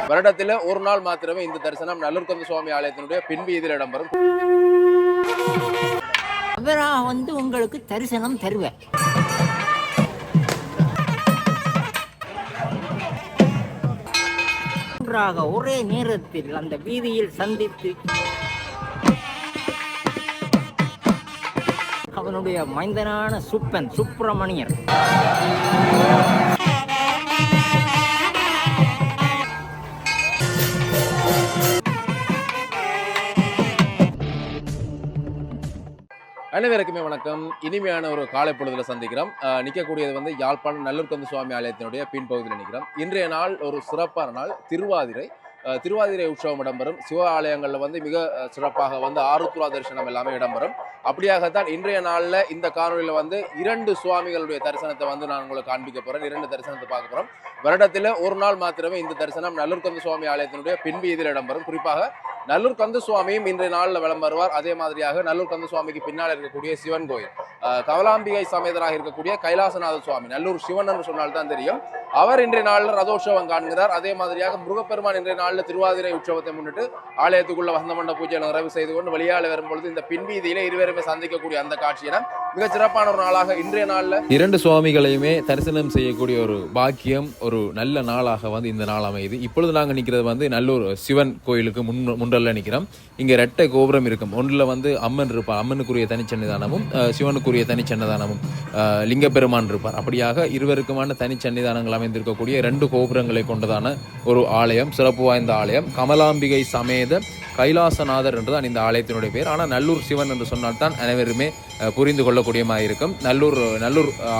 வருடத்தில் ஒரு நாள் மாத்திரமே இந்த தரிசனம் நல்லூர்கந்த சுவாமி ஆலயத்தினுடைய பின்வீதியில் இடம்பெறும். அவரா உங்களுக்கு தரிசனம் தருவேன். ஒரே நேரத்தில் அந்த வீதியில் சந்தித்து அவனுடைய மைந்தனான சுப்பன் சுப்பிரமணியர் அனைவருக்குமே வணக்கம். இனிமையான ஒரு காலை பொழுதுல சந்திக்கிறோம். நிற்கக்கூடியது யாழ்ப்பாணம் நல்லூர்கந்த சுவாமி ஆலயத்தினுடைய பின்பகுதியில் நிற்கிறோம். இன்றைய நாள் ஒரு சிறப்பான நாள், திருவாதிரை உற்சவம் இடம்பெறும். சிவ ஆலயங்களில் மிக சிறப்பாக ஆருத்ரா தரிசனம் எல்லாமே இடம்பெறும். அப்படியாகத்தான் இன்றைய நாளில் இந்த காணொலியில் இரண்டு சுவாமிகளுடைய தரிசனத்தை நான் உங்களுக்கு காண்பிக்க போறேன். இரண்டு தரிசனத்தை பார்க்க போறோம். வருடத்தில் ஒரு நாள் மாத்திரமே இந்த தரிசனம் நல்லூர்கந்த சுவாமி ஆலயத்தினுடைய பின்வீதியில் இடம்பெறும். குறிப்பாக நல்லூர் கந்த சுவாமியும் இன்றைய நாளில் வலம் வருவார். அதே மாதிரியாக நல்லூர் கந்த சுவாமிக்கு பின்னால் இருக்கக்கூடிய சிவன் கோயில், கவலாம்பிகை சமேதராக இருக்கக்கூடிய கைலாசநாத சுவாமி, நல்லூர் சிவன் என்று சொன்னால்தான் தெரியும், அவர் இன்றைய நாளில் ரதோற்சவம் காண்கிறார். அதே மாதிரியாக முருகப்பெருமான் இன்றைய நாளில் திருவாதிரை உற்சவத்தை முன்னிட்டு ஆலயத்துக்குள்ள வசந்த மண்ட பூஜை நிறைவு செய்து கொண்டு வெளியால வரும்பொழுது இந்த பின்வீதியிலே இருவருமே சந்திக்கக்கூடிய அந்த காட்சியிடம் மிக சிறப்பான ஒரு நாளாக இன்றைய நாளில் இரண்டு சுவாமிகளையுமே தரிசனம் செய்யக்கூடிய ஒரு பாக்கியம், ஒரு நல்ல நாளாக இந்த நாள் அமையுது. இப்பொழுது நாங்கள் நிற்கிறது நல்லூர் சிவன் கோயிலுக்கு முன்றல்ல நிற்கிறோம். இங்கே ரெட்டை கோபுரம் இருக்கும். ஒன்றில் அம்மன் இருப்பார், அம்மனுக்குரிய தனிச்சன்னிதானமும் சிவனுக்குரிய தனிச்சன்னிதானமும் லிங்கப்பெருமான் இருப்பார். அப்படியாக இருவருக்குமான தனிச்சன்னிதானங்கள் அமைந்திருக்கக்கூடிய ரெண்டு கோபுரங்களை கொண்டதான ஒரு ஆலயம், சிறப்பு வாய்ந்த ஆலயம். கமலாம்பிகை சமேத கைலாசநாதர் என்றுதான் இந்த ஆலயத்தினுடைய பேர். ஆனால் நல்லூர் சிவன் என்று சொன்னால்தான் அனைவருமே புரிந்து கொள்ளக்கூடியமாக இருக்கும். நல்லூர்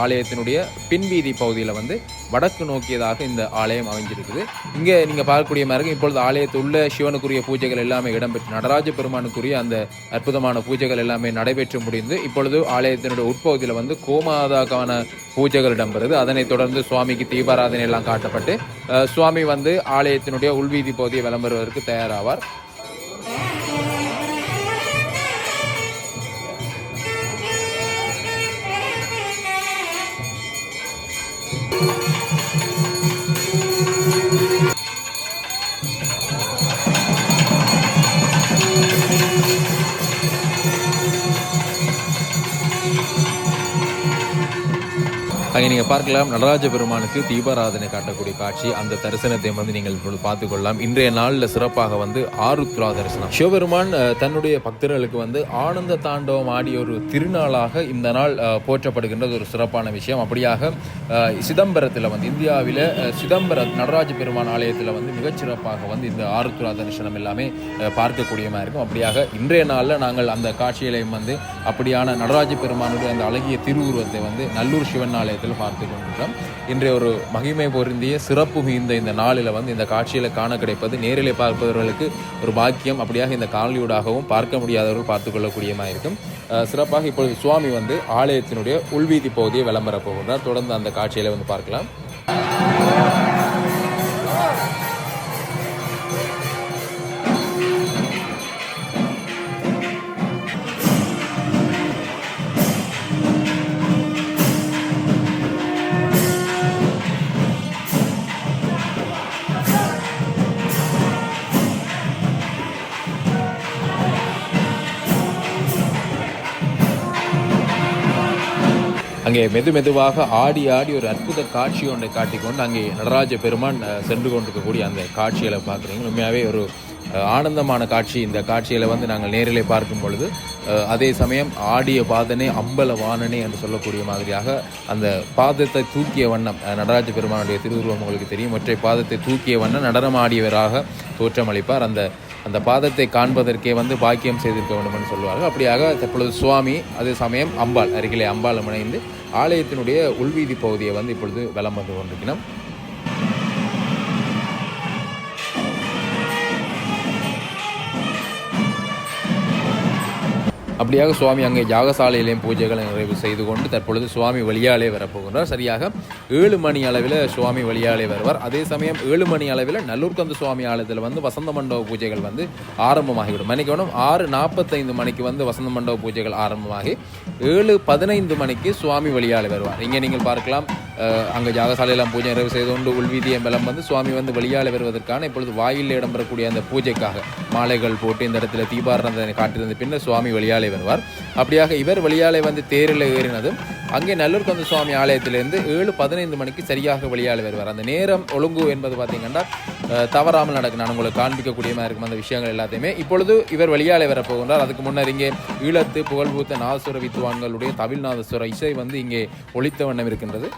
ஆலயத்தினுடைய பின்வீதி பகுதியில் வடக்கு நோக்கியதாக இந்த ஆலயம் அமைஞ்சிருக்குது. இங்கே நீங்கள் பார்க்கக்கூடிய மாதிரி இப்பொழுது ஆலயத்தில் உள்ள சிவனுக்குரிய பூஜைகள் எல்லாமே இடம்பெற்று நடராஜ பெருமானுக்குரிய அந்த அற்புதமான பூஜைகள் எல்லாமே நடைபெற்று முடிந்து இப்பொழுது ஆலயத்தினுடைய உட்பகுதியில் கோமாதாக்கான பூஜைகள் இடம்பெறுது. அதனைத் தொடர்ந்து சுவாமிக்கு தீபாராதனை எல்லாம் காட்டப்பட்டு சுவாமி ஆலயத்தினுடைய உள்வீதி பகுதியை விளம்பருவதற்கு தயாராவார். அங்கே நீங்கள் பார்க்கலாம், நடராஜ பெருமானுக்கு தீபாராதனை காட்டக்கூடிய காட்சி. அந்த தரிசனத்தை நீங்கள் இப்பொழுது பார்த்துக் கொள்ளலாம். இன்றைய நாளில் சிறப்பாக ஆருத்ரா தரிசனம். சிவபெருமான் தன்னுடைய பக்தர்களுக்கு ஆனந்த தாண்டவம் ஆடிய ஒரு திருநாளாக இந்த நாள் போற்றப்படுகின்றது. ஒரு சிறப்பான விஷயம். அப்படியாக சிதம்பரத்தில் இந்தியாவில் சிதம்பரம் நடராஜ பெருமான் ஆலயத்தில் மிகச்சிறப்பாக இந்த ஆருத்ரா தரிசனம் எல்லாமே பார்க்கக்கூடியமாக இருக்கும். அப்படியாக இன்றைய நாளில் நாங்கள் அந்த காட்சிகளையும் அப்படியான நடராஜ பெருமானுடைய அந்த அழகிய திருவுருவத்தை நல்லூர் சிவன் ஆலயத்தில் பார்த்து கொண்டிருக்கிறோம். இன்றைய ஒரு மகிமை பொருந்திய சிறப்பு மிகுந்த இந்த நாளில் இந்த காட்சியில் காண கிடைப்பது நேரிலே பார்ப்பவர்களுக்கு ஒரு பாக்கியம். அப்படியாக இந்த காணொலியூடாகவும் பார்க்க முடியாதவர்கள் பார்த்துக் கொள்ளக்கூடியமாக இருக்கும். சிறப்பாக இப்பொழுது சுவாமி ஆலயத்தினுடைய உள்வீதி பகுதியை விளம்பர போகின்றார். தொடர்ந்து அந்த காட்சியில பார்க்கலாம். அங்கே மெதுவாக ஆடி ஒரு அற்புத காட்சி ஒன்றை காட்டிக்கொண்டு அங்கே நடராஜ பெருமான் சென்று கொண்டிருக்கக்கூடிய அந்த காட்சிகளை பார்க்குறீங்க. உண்மையாகவே ஒரு ஆனந்தமான காட்சி. இந்த காட்சியில் நாங்கள் நேரிலே பார்க்கும் பொழுது அதே சமயம் ஆடிய பாதனே அம்பல வாணனே என்று சொல்லக்கூடிய மாதிரியாக அந்த பாதத்தை தூக்கிய வண்ணம் நடராஜ பெருமானுடைய திருவுருவம் உங்களுக்கு தெரியும். ஒற்றை பாதத்தை தூக்கிய வண்ணம் நடனம் ஆடியவராக தோற்றமளிப்பார். அந்த பாதத்தை காண்பதற்கே பாக்கியம் செய்திருக்க வேண்டும் என்று சொல்வார்கள். அப்படியாக தற்பொழுது சுவாமி அதே சமயம் அம்பாள் அருகிலே அம்பாள் இணைந்து ஆலயத்தினுடைய உள்வீதி பகுதியை இப்பொழுது வலம் வந்து கொண்டிருக்கிறோம். அப்படியாக சுவாமி அங்கே யாகசாலையிலேயும் பூஜைகளை நிறைவு செய்து கொண்டு தற்பொழுது சுவாமி வழியாலே வரப்போகின்றார். சரியாக 7 மணி அளவில் சுவாமி வழியாலே வருவார். அதே சமயம் 7 மணி அளவில் நல்லூர்கந்து சுவாமி ஆலயத்தில் வந்து வசந்த மண்டப பூஜைகள் வந்து ஆரம்பமாகிவிடும். மணிக்கணும் 6:45 மணிக்கு வந்து வசந்த மண்டப பூஜைகள் ஆரம்பமாகி 7:15 மணிக்கு சுவாமி வழியாலே வருவார். இங்கே நீங்கள் பார்க்கலாம், அங்கே யாகசாலையெல்லாம் பூஜை நிறைவு செய்து கொண்டு உள்வீதி அம்பலம் வந்து சுவாமி வந்து வழியாலே வருவதற்கான இப்பொழுது வாயிலில் இடம்பெறக்கூடிய அந்த பூஜைக்காக மாலைகள் போட்டு இந்த இடத்துல தீபாரணத்தை காட்டியிருந்த பின்னர் சுவாமி வழியாலே வருவார். அப்படியாக இவர் வழியாலே வந்து தேரில் ஏறினதும் அங்கே நல்லூர்கந்து சுவாமி ஆலயத்திலிருந்து 7:15 மணிக்கு சரியாக வழியாலே வருவார். அந்த நேரம் ஒழுங்கு என்பது பார்த்தீங்கன்னா தவறாமல் நடக்கும். நான் உங்களுக்கு காண்பிக்கக்கூடிய மாதிரி இருக்கும் அந்த விஷயங்கள் எல்லாத்தையுமே. இப்பொழுது இவர் வழியாலே வரப்போகின்றார். அதுக்கு முன்னர் இங்கே ஈழத்து புகழ்பூத்த நாதசுர வித்துவான்களுடைய தமிழ்நாதசுர இசை வந்து இங்கே ஒலித்த வண்ணம் இருக்கின்றது.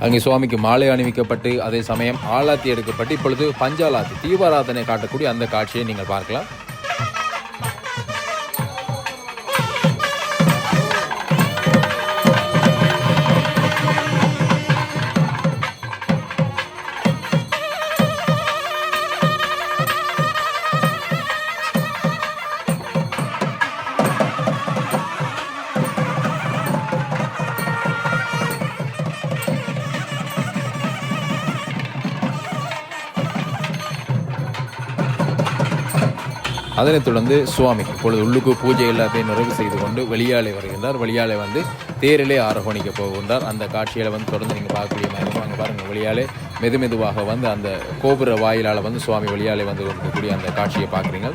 அங்கே சுவாமிக்கு மாலை அணிவிக்கப்பட்டு அதே சமயம் ஆலாத்தி எடுக்கப்பட்டு இப்பொழுது பஞ்சாலாத்தி தீபாராதனை காட்டக்கூடிய அந்த காட்சியை நீங்கள் பார்க்கலாம். அதனைத் தொடர்ந்து சுவாமி இப்பொழுது உள்ளுக்கு பூஜை எல்லாத்தையும் நிறைவு செய்து கொண்டு வெளியாலே வருகின்றார். வெளியாலே வந்து தேரிலே ஆரோகணிக்க போகின்றார். அந்த காட்சியில் வந்து தொடர்ந்து நீங்கள் பார்க்கக்கூடிய மாதிரி இருக்கும். அங்கே பாருங்கள், வெளியாலே மெதுமெதுவாக வந்து அந்த கோபுர வாயிலால் வந்து சுவாமி வெளியாலே வந்து கொண்டிருக்கக்கூடிய அந்த காட்சியை பார்க்குறீங்க.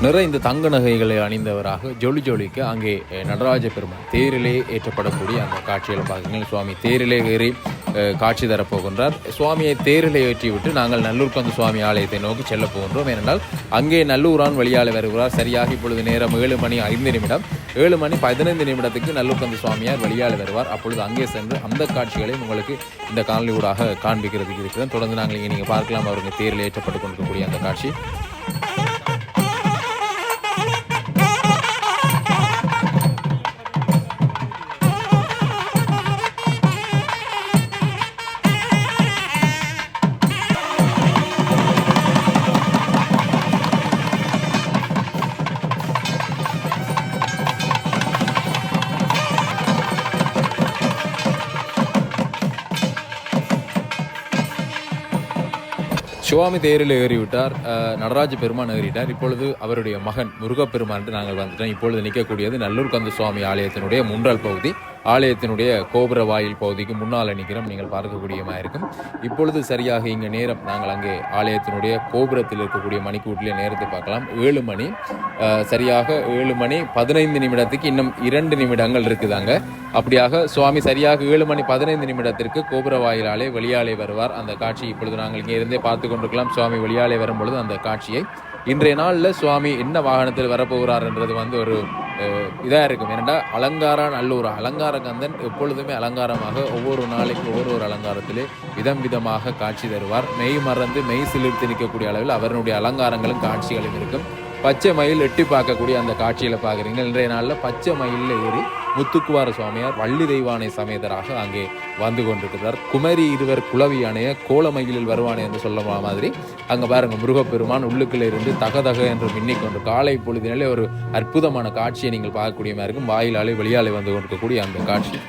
நிறைந்த தங்க நகைகளை அணிந்தவராக ஜொலி ஜொலிக்க அங்கே நடராஜ பெருமான் தேரிலே ஏற்றப்படக்கூடிய அந்த காட்சிகளை பார்க்குறீங்க. சுவாமி தேரிலே ஏறி காட்சி தரப்போகின்றார். சுவாமியை தேரிலே ஏற்றிவிட்டு நாங்கள் நல்லூர்கந்து சுவாமி ஆலயத்தை நோக்கி செல்ல போகின்றோம். ஏனென்றால் அங்கே நல்லூரான் வழியால் வருகிறார். சரியாக இப்பொழுது நேரம் 7:05 7:15 நல்லூர்கந்து சுவாமியார் வழியால் வருவார். அப்பொழுது அங்கே சென்று அந்த காட்சிகளை உங்களுக்கு இந்த காணொலி ஊடாக காண்பிக்கிறதுக்கு இருக்கிறோம். தொடர்ந்து நாங்கள் இங்கே நீங்கள் பார்க்கலாம் அவருக்கு தேரில் ஏற்றப்பட்டு கொண்டிருக்கக்கூடிய அந்த காட்சி. சுவாமி தேரில் ஏறிவிட்டார். நடராஜ பெருமான் ஏறிட்டார். இப்பொழுது அவருடைய மகன் முருகப்பெருமான் நாங்கள் வந்துட்டோம். இப்பொழுது நிற்கக்கூடியது நல்லூர்கந்து சுவாமி ஆலயத்தினுடைய முன்றல் பகுதி. ஆலயத்தினுடைய கோபுர வாயில் பகுதிக்கு முன்னால் நிற்கிறோம். நீங்கள் பார்க்கக்கூடியமாக இருக்கும். இப்பொழுது சரியாக இங்கே நேரம் நாங்கள் அங்கே ஆலயத்தினுடைய கோபுரத்தில் இருக்கக்கூடிய மணிக்கூட்டிலே நேரத்தை பார்க்கலாம். 7 மணி, சரியாக 7 மணி 15 நிமிடத்துக்கு இன்னும் 2 நிமிடங்கள் இருக்குதாங்க. அப்படியாக சுவாமி சரியாக 7 மணி 15 நிமிடத்திற்கு கோபுர வாயிலாலே வெளியாலே வருவார். அந்த காட்சி இப்பொழுது நாங்கள் இங்கே இருந்தே பார்த்து கொண்டிருக்கலாம். சுவாமி வெளியாலே வரும்பொழுது அந்த காட்சியை இன்றைய நாளில் சுவாமி என்ன வாகனத்தில் வரப்போகிறார் என்றது வந்து ஒரு இதாக இருக்கும். ஏனென்றால் அலங்காரம் நல்ல ஒரு அலங்கார கந்தன் எப்பொழுதுமே அலங்காரமாக ஒவ்வொரு நாளைக்கு ஒவ்வொரு அலங்காரத்திலே விதமாக காட்சி தருவார். மெய் மறந்து மெய் சிலிர்த்து நிற்கக்கூடிய அளவில் அவருடைய அலங்காரங்களும் காட்சிகளும் இருக்கும். பச்சை மயில் எட்டி பார்க்கக்கூடிய அந்த காட்சியில் பார்க்குறீங்க. இன்றைய நாளில் பச்சை மயிலில் ஏறி முத்துக்குவார சுவாமியார் வள்ளி தெய்வானை சமேதராக அங்கே வந்து கொண்டிருக்கிறார். குமரி இருவர் குளவி அணைய கோலமயிலில் வருவானே என்று சொல்ல மாதிரி அங்கே பாருங்க முருகப்பெருமான் உள்ளுக்குள்ள இருந்து தகதக என்று மின்னிக்கொண்டு காலை பொழுதினாலே ஒரு அற்புதமான காட்சியை நீங்கள் பார்க்கக்கூடிய மாதிரி இருக்கும். வாயிலாலே வெளியாலே வந்து கொண்டிருக்கக்கூடிய அந்த காட்சி.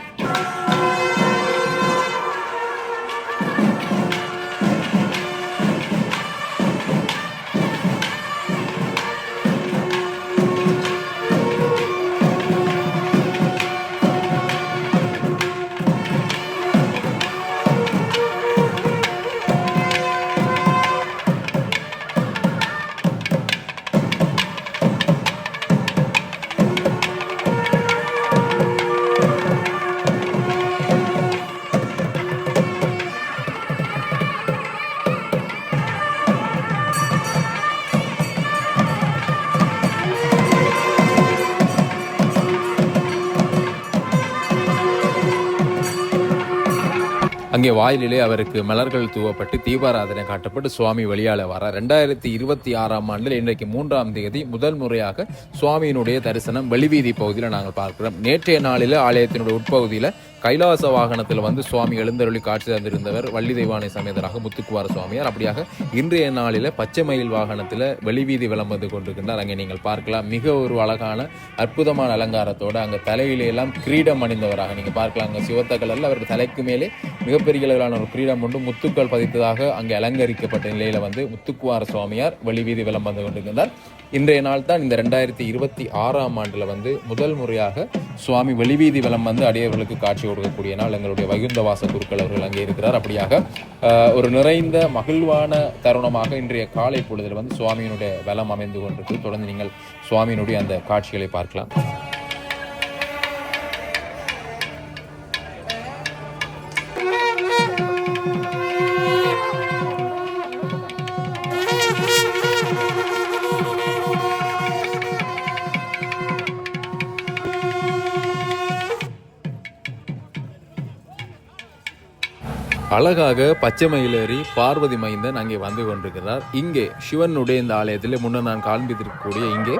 அங்கே வாயிலே அவருக்கு மலர்கள் தூவப்பட்டு தீபாராதனை காட்டப்பட்டு சுவாமி வெளியால வர 2026ஆம் ஆண்டில் இன்றைக்கு 3ஆம் தேதி முதல் முறையாக சுவாமியினுடைய தரிசனம் வெளிவீதி பகுதியில் நாங்கள் பார்க்கிறோம். நேற்றைய நாளில் ஆலயத்தினுடைய உட்பகுதியில் கைலாச வாகனத்தில் வந்து சுவாமி எழுந்தருளி காட்சி தந்திருந்தவர் வள்ளி தெய்வானை சமேதராக முத்துக்குவார சுவாமியார். அப்படியாக இன்றைய நாளில் பச்சை மயில் வாகனத்தில் வெளிவீதி விளம் வந்து கொண்டிருக்கின்றார். அங்கே நீங்கள் பார்க்கலாம். மிக ஒரு அழகான அற்புதமான அலங்காரத்தோடு அங்கே தலையிலெல்லாம் கிரீடம் அணிந்தவராக நீங்கள் பார்க்கலாம். அங்கே சிவத்த கலரில் அவருக்கு தலைக்கு மேலே மிகப்பெரிய அளவிலான ஒரு கிரீடம் கொண்டு முத்துக்கள் பதித்ததாக அங்கே அலங்கரிக்கப்பட்ட நிலையில வந்து முத்துக்குவார சுவாமியார் வெளிவீதி விளம் வந்து கொண்டிருக்கின்றார். இன்றைய நாள் தான் இந்த 2026ஆம் ஆண்டில் வந்து முதல் முறையாக சுவாமி வெளிவீதி விளம் வந்து அடியவர்களுக்கு காட்சி கொடுக்கக்கூடிய நாள். எங்களுடைய வைகுந்தவாச குருக்கள் அவர்கள் அங்கே இருக்கிறார். அப்படியாக ஒரு நிறைந்த மகிழ்வான தருணமாக இன்றைய காலை பொழுதில் வந்து சுவாமியினுடைய வலம் அமைந்து கொண்டிருக்கு. தொடர்ந்து நீங்கள் சுவாமியினுடைய அந்த காட்சிகளை பார்க்கலாம். அழகாக பச்சை மயிலேறி பார்வதி மைந்தன் அங்கே வந்து கொண்டிருக்கிறார். இங்கே சிவனுடைய இந்த ஆலயத்தில் முன்னர் நான் காண்பித்திருக்கக்கூடிய இங்கே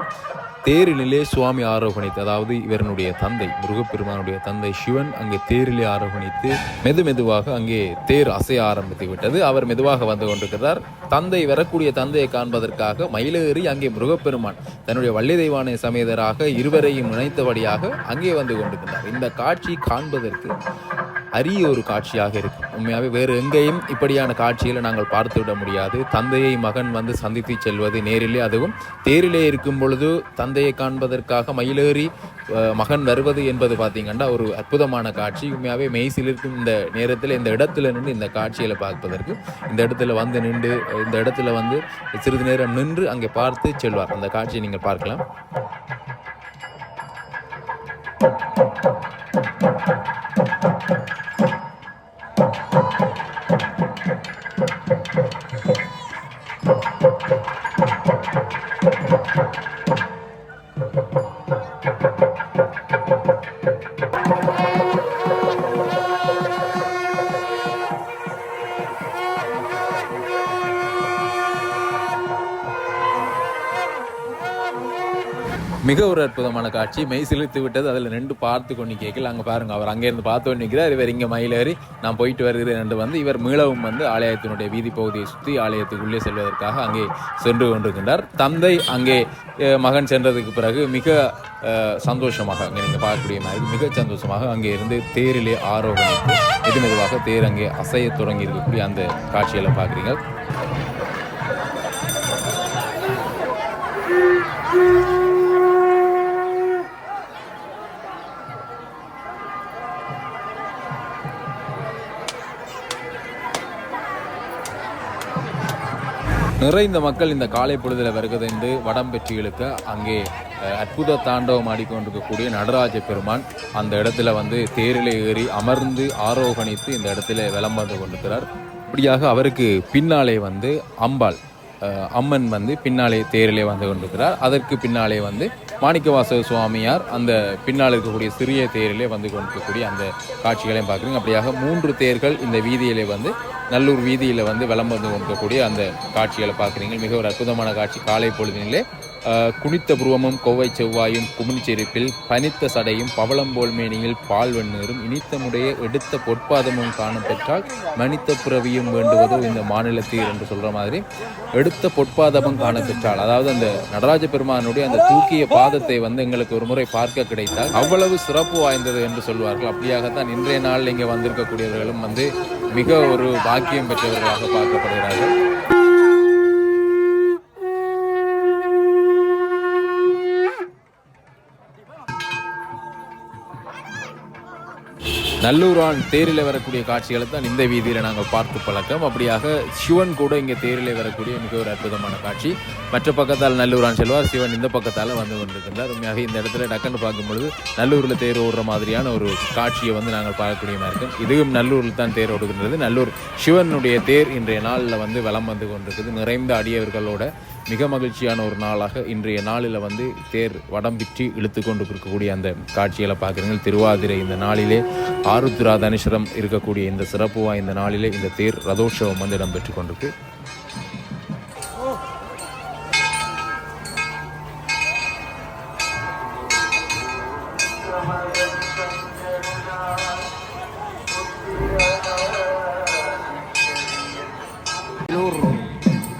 தேரிலே சுவாமி ஆரோகணித்து, அதாவது இவருடைய தந்தை முருகப்பெருமானுடைய தந்தை சிவன் அங்கே தேரிலே ஆரோகணித்து மெதுவாக அங்கே தேர் அசைய ஆரம்பித்து விட்டது. அவர் மெதுவாக வந்து கொண்டிருக்கிறார். தந்தை வரக்கூடிய தந்தையை காண்பதற்காக மயிலேறி அங்கே முருகப்பெருமான் தன்னுடைய வள்ளி தெய்வானை சமேதராக இருவரையும் இணைத்தபடியாக அங்கே வந்து கொண்டிருக்கிறார். இந்த காட்சி காண்பதற்கு அரிய ஒரு காட்சியாக இருக்கும். உண்மையாகவே வேறு எங்கேயும் இப்படியான காட்சிகளை நாங்கள் பார்த்து விட முடியாது. தந்தையை மகன் வந்து சந்தித்து செல்வது நேரிலே, அதுவும் தேரிலே இருக்கும் பொழுது தந்தையை காண்பதற்காக மயிலேறி மகன் வருவது என்பது பார்த்தீங்கன்னா ஒரு அற்புதமான காட்சி. உண்மையாகவே மெய்சில் இருக்கும் இந்த நேரத்தில் இந்த இடத்துல நின்று இந்த காட்சிகளை பார்ப்பதற்கு இந்த இடத்துல வந்து நின்று இந்த இடத்துல வந்து சிறிது நேரம் நின்று அங்கே பார்த்து செல்வார். அந்த காட்சியை நீங்கள் பார்க்கலாம். மிக ஒரு அற்புதமான காட்சி. மெய் சிலிர்த்து விட்டது. அதில் நின்று பார்த்து கொண்டு கேட்கல. அங்கே பாருங்க, அவர் அங்கேருந்து பார்த்து கொண்டு நிற்கிறார். இவர் இங்கே மயிலேறி நான் போயிட்டு வருகிறேன் என்று வந்து இவர் மீளவும் வந்து ஆலயத்தினுடைய வீதி பகுதியை சுற்றி ஆலயத்துக்குள்ளே செல்வதற்காக அங்கே சென்று கொண்டிருக்கின்றார். தந்தை அங்கே மகன் சென்றதுக்கு பிறகு மிக சந்தோஷமாக அங்கே நீங்கள் பார்க்கக்கூடிய மாதிரி மிக சந்தோஷமாக அங்கே இருந்து தேரிலே ஆரோகணித்து மெதுவாக தேர் அங்கே அசைய தொடங்கி இருக்கக்கூடிய அந்த காட்சியெல்லாம் பார்க்குறீங்க. நிறைந்த மக்கள் இந்த காலை பொழுதில் வருகதைந்து வடம் பெற்று இழுக்க அங்கே அற்புத தாண்டவம் ஆடிக்கொண்டிருக்கக்கூடிய நடராஜ பெருமான் அந்த இடத்துல வந்து தேரிலே ஏறி அமர்ந்து ஆரோகணித்து இந்த இடத்துல வலம் வந்து கொண்டிருக்கிறார். இப்படியாக அவருக்கு பின்னாலே வந்து அம்பாள் அம்மன் வந்து பின்னாலே தேரிலே வந்து கொண்டிருக்கிறார். அதற்கு பின்னாலே வந்து மாணிக்கவாசக சுவாமியார் அந்த பின்னால் இருக்கக்கூடிய சிறிய தேரிலே வந்து கொண்டிருக்கக்கூடிய அந்த காட்சிகளையும் பார்க்குறீங்க. அப்படியாக 3 தேர்கள் இந்த வீதியிலே வந்து நல்லூர் வீதியில் வந்து வலம் வந்து கொண்டிருக்கக்கூடிய அந்த காட்சிகளை பார்க்குறீங்க. மிக ஒரு அற்புதமான காட்சி. காலை பொழுதினிலே குனித்த புருவமும் கொவ்வை செவ்வாயும் குமிழ்ச்செரிப்பில் பனித்த சடையும் பவளம்போல் மேனியில் பால் வெண்ணீரும் இனித்தமுடைய எடுத்த பொற்பாதமும் காண பெற்றால் மனித புறவியும் வேண்டுவதோ இந்த மாநிலத்தீர் என்று சொல்ற மாதிரி எடுத்த பொற்பாதமும் காண பெற்றால், அதாவது அந்த நடராஜ பெருமானுடைய அந்த தூக்கிய பாதத்தை வந்து எங்களுக்கு ஒரு முறை பார்க்க கிடைத்தால் அவ்வளவு சிறப்பு வாய்ந்தது என்று சொல்வார்கள். அப்படியாகத்தான் இன்றைய நாள் இங்கே வந்திருக்கக்கூடியவர்களும் வந்து மிக ஒரு பாக்கியம் பெற்றவர்களாக பார்க்கப்படுகிறார்கள். நல்லூரான் தேரில் வரக்கூடிய காட்சிகளை தான் இந்த வீதியில் நாங்கள் பார்த்து பழக்கம். அப்படியாக சிவன் கூட இங்கே தேரில் வரக்கூடிய மிக ஒரு அற்புதமான காட்சி. மற்ற பக்கத்தால் நல்லூரான் செல்வார், சிவன் இந்த பக்கத்தால் வந்து கொண்டிருக்கின்றார். உண்மையாக இந்த இடத்துல டக்குன்னு பார்க்கும்பொழுது நல்லூரில் தேர் ஓடுற மாதிரியான ஒரு காட்சியை வந்து நாங்கள் பார்க்கக்கூடியமாக இருக்கும். இதுவும் நல்லூரில் தான் தேர் ஓடுகின்றது. நல்லூர் சிவனுடைய தேர் இன்றைய நாளில் வந்து வலம் வந்து கொண்டிருக்குது. நிறைந்த அடியவர்களோட மிக மகிழ்ச்சியான ஒரு நாளாக இன்றைய நாளில் வந்து தேர் வடம் பிற்றி இழுத்து கொண்டு இருக்கக்கூடிய அந்த காட்சிகளை பார்க்குறீங்க. திருவாதிரை இந்த நாளிலே ஆருத்ரா தனுஷரம் இருக்கக்கூடிய இந்த சிறப்பு வாய்ந்த நாளிலே இந்த தேர் ரதோற்சவம் வந்து இடம்பெற்று கொண்டிருக்கு.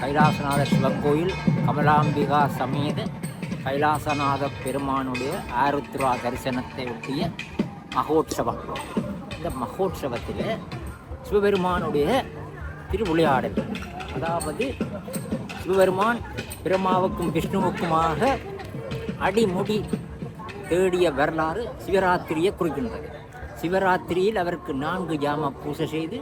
கைலாசநாத சிவன் கோயில் கமலாம்பிகா சமேத கைலாசநாத பெருமானுடைய ஆருத்ரா தரிசனத்தை ஒட்டிய மகோற்சவம். இந்த மகோற்சவத்தில் சிவபெருமானுடைய திருவிளையாடல், அதாவது சிவபெருமான் பிரம்மாவுக்கும் விஷ்ணுவுக்குமாக அடிமுடி தேடிய வரலாறு சிவராத்திரியை குறிக்கின்றது. சிவராத்திரியில் அவருக்கு 4 ஜாம பூஜை செய்து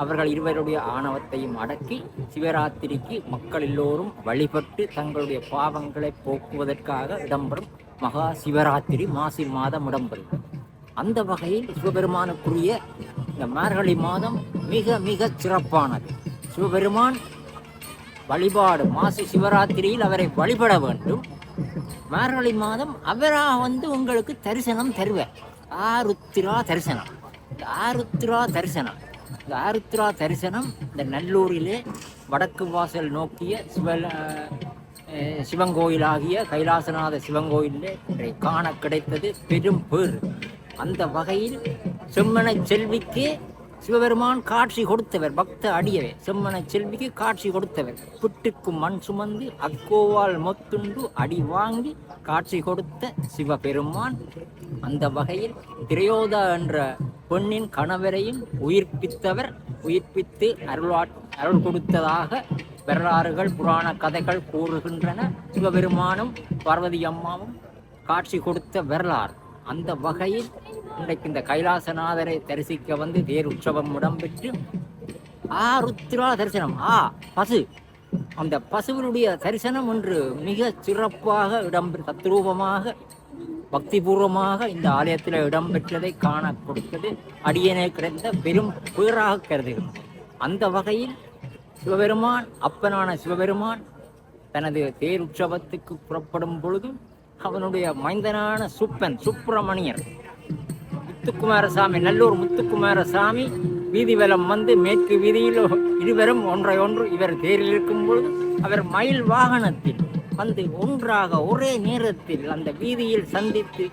அவர்கள் இருவருடைய ஆணவத்தையும் அடக்கி சிவராத்திரிக்கு மக்கள் எல்லோரும் வழிபட்டு தங்களுடைய பாவங்களை போக்குவதற்காக இடம்பெறும் மகா சிவராத்திரி மாசி மாதம் இடம்பெறும். அந்த வகையில் சிவபெருமானுக்குரிய இந்த மார்கழி மாதம் மிக மிக சிறப்பானது. சிவபெருமான் வழிபாடு மாசி சிவராத்திரியில் அவரை வழிபட வேண்டும். மார்கழி மாதம் அவராக வந்து உங்களுக்கு தரிசனம் தருவார். ஆருத்ரா தரிசனம். இந்த ஆருத்ரா தரிசனம் இந்த ஆருத்ரா தரிசனம் இந்த நல்லூரிலே வடக்கு வாசல் நோக்கிய சிவங்கோயிலாகிய கைலாசநாத சிவங்கோயிலே காண கிடைத்தது பெரும் பேர். அந்த வகையில் செம்மனை செல்விக்கு சிவபெருமான் காட்சி கொடுத்தவர். பக்த அடியவே செம்மனை செல்விக்கு காட்சி கொடுத்தவர். புட்டுக்கு மண் சுமந்து அக்கோவால் மொத்துண்டு அடி வாங்கி காட்சி கொடுத்த சிவபெருமான் அந்த வகையில் திரையோதா என்ற பெண்ணின் கணவரையும் உயிர்ப்பித்து அருள் கொடுத்ததாக வரலாறுகள் புராண கதைகள் கூறுகின்றன. சிவபெருமானும் பார்வதி அம்மாவும் காட்சி கொடுத்த வரலாறு. அந்த வகையில் இன்றைக்கு இந்த கைலாசநாதரை தரிசிக்க வந்து தேர் உற்சவம் இடம்பெற்று ஆருத்ரா தரிசனம் பசு, அந்த பசுவினுடைய தரிசனம் ஒன்று மிக சிறப்பாக தத்ரூபமாக பக்திபூர்வமாக இந்த ஆலயத்தில் இடம்பெற்றதை காண கொடுத்தது அடியனை கிடைத்த பெரும் பேராக கருதுகிறோம். அந்த வகையில் சிவபெருமான் அப்பனான சிவபெருமான் தனது தேர் உற்சவத்துக்கு புறப்படும் பொழுது அவனுடைய மைந்தனான சுப்பிரமணியர் முத்துக்குமாரசாமி, நல்லூர் முத்துக்குமாரசாமி வீதி வலம் வந்து மேற்கு வீதியில் இருவரும் ஒன்றையொன்று இவர் தேரில் இருக்கும் பொழுது அவர் மயில் வாகனத்தில் வந்து ஒன்றாக ஒரே நேரத்தில் அந்த வீதியில் சந்தித்து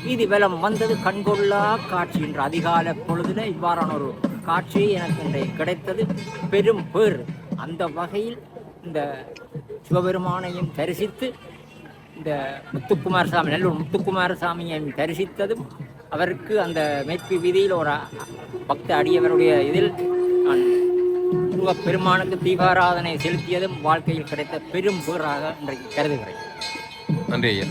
வீதி வலம் வந்தது கண்கொள்ளா காட்சி. என்ற அதிகால பொழுதில் இவ்வாறான ஒரு காட்சி எனக்கு இன்றைக்கு கிடைத்தது பெரும் பேர். அந்த வகையில் இந்த சிவபெருமானையும் தரிசித்து இந்த முத்துக்குமாரசாமி, நல்லூர் முத்துக்குமாரசாமியையும் தரிசித்ததும் அவருக்கு அந்த மேற்கு வீதியில் ஒரு பக்த அடியவருடைய இதில் நான் பெருமானுக்கு தீபாராதனை செலுத்தியதும் வாழ்க்கையில் கிடைத்த பெரும் பேராக இன்றைக்கு கருதுகிறேன். நன்றி ஐயா.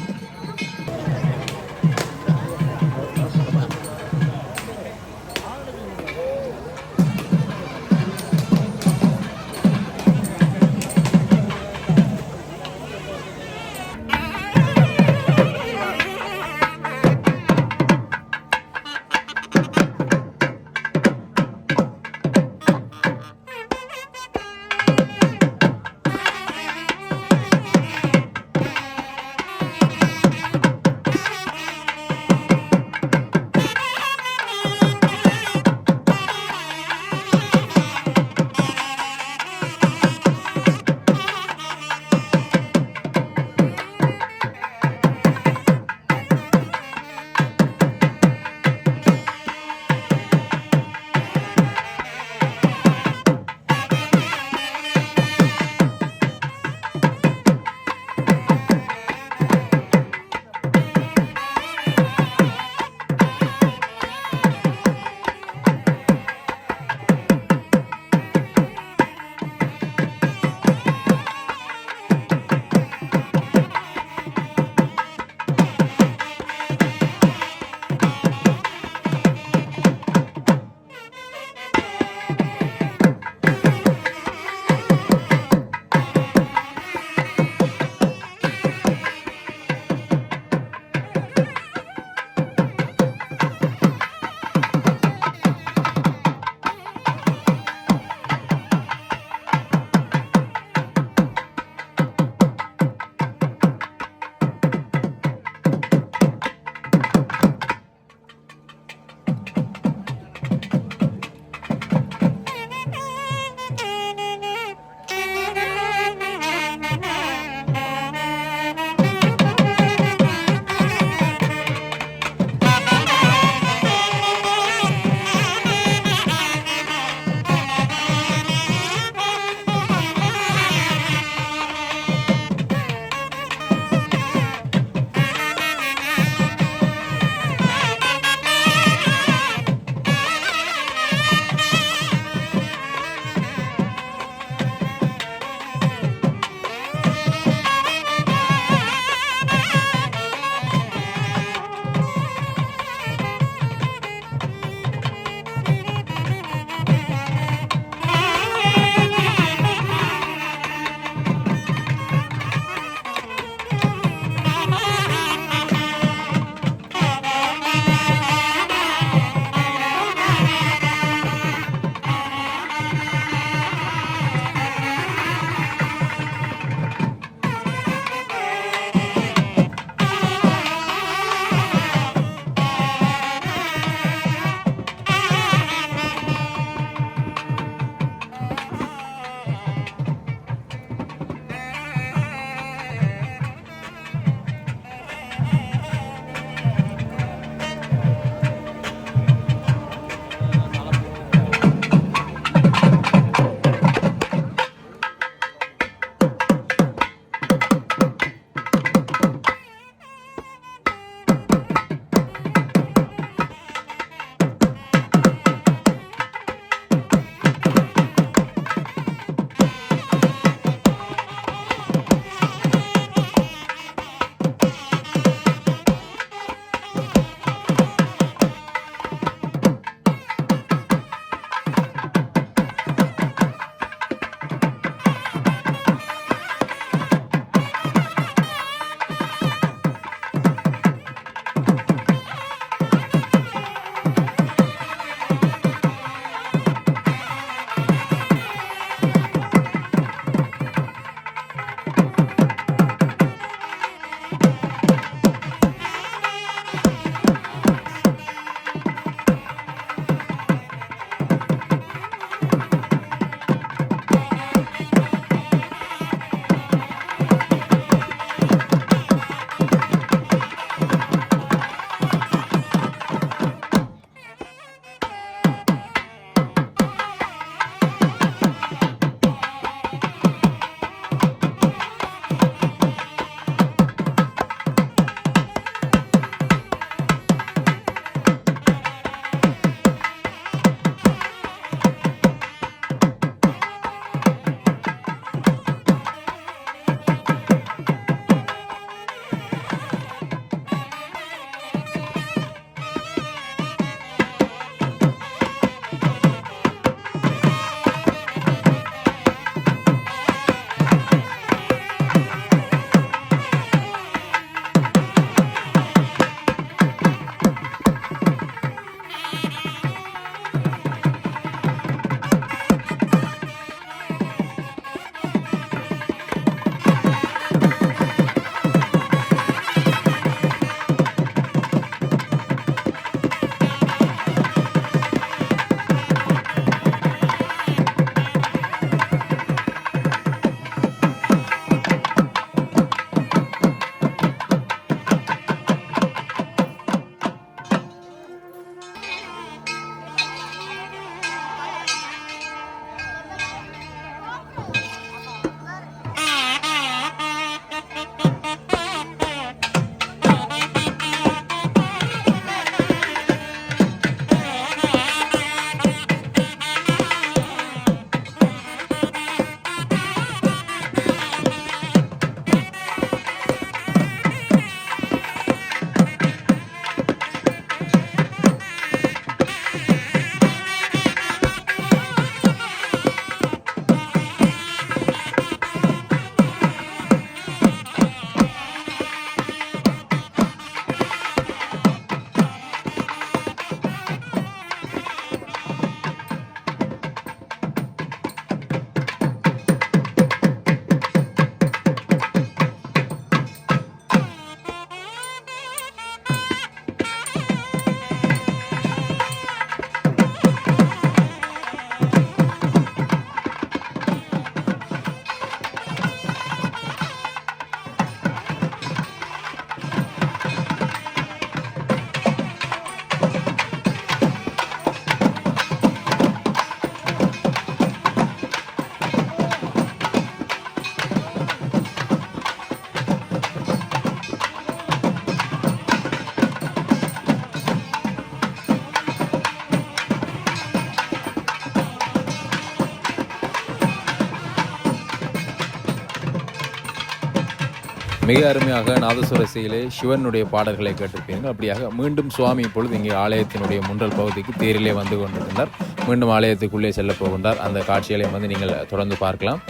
மிக அருமையாக நாதஸ்வர இசையிலே சிவனுடைய பாடல்களை கேட்டிருப்பீர்கள். அப்படியாக மீண்டும் சுவாமி இப்பொழுது இங்கே ஆலயத்தினுடைய முன்றல் பகுதிக்கு தேரிலே வந்து கொண்டிருக்கின்றார். மீண்டும் ஆலயத்துக்குள்ளே செல்ல போகின்றார். அந்த காட்சிகளை வந்து நீங்கள் தொடர்ந்து பார்க்கலாம்.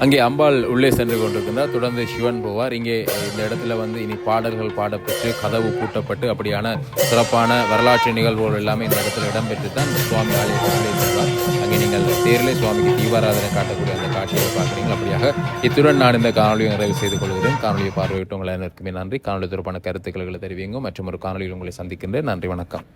அங்கே அம்பாள் உள்ளே சென்று கொண்டிருக்கின்றார். தொடர்ந்து சிவன் போவார். இங்கே இந்த இடத்துல வந்து இனி பாடல்கள் பாடப்பெற்று கதவு பூட்டப்பட்டு அப்படியான சிறப்பான வரலாற்று நிகழ்வுகள் எல்லாமே இந்த இடத்துல இடம்பெற்று தான் சுவாமி ஆலயத்திலே செல்வார். அங்கே நீங்கள் தேரிலே சுவாமிக்கு தீபாராதனை காட்டக்கூடிய அந்த காட்சியை பார்க்குறீங்க. அப்படியாக இத்துடன் நான் இந்த காணொலியை நிறைவு செய்து கொள்கிறேன். காணொலியை பார்வையிட்டு உங்கள் அனைவருக்குமே நன்றி. காணொலி தொடர்பான கருத்துக்களை தெரிவிங்க மற்றும் ஒரு காணொலியில் உங்களை சந்திக்கின்றேன். நன்றி, வணக்கம்.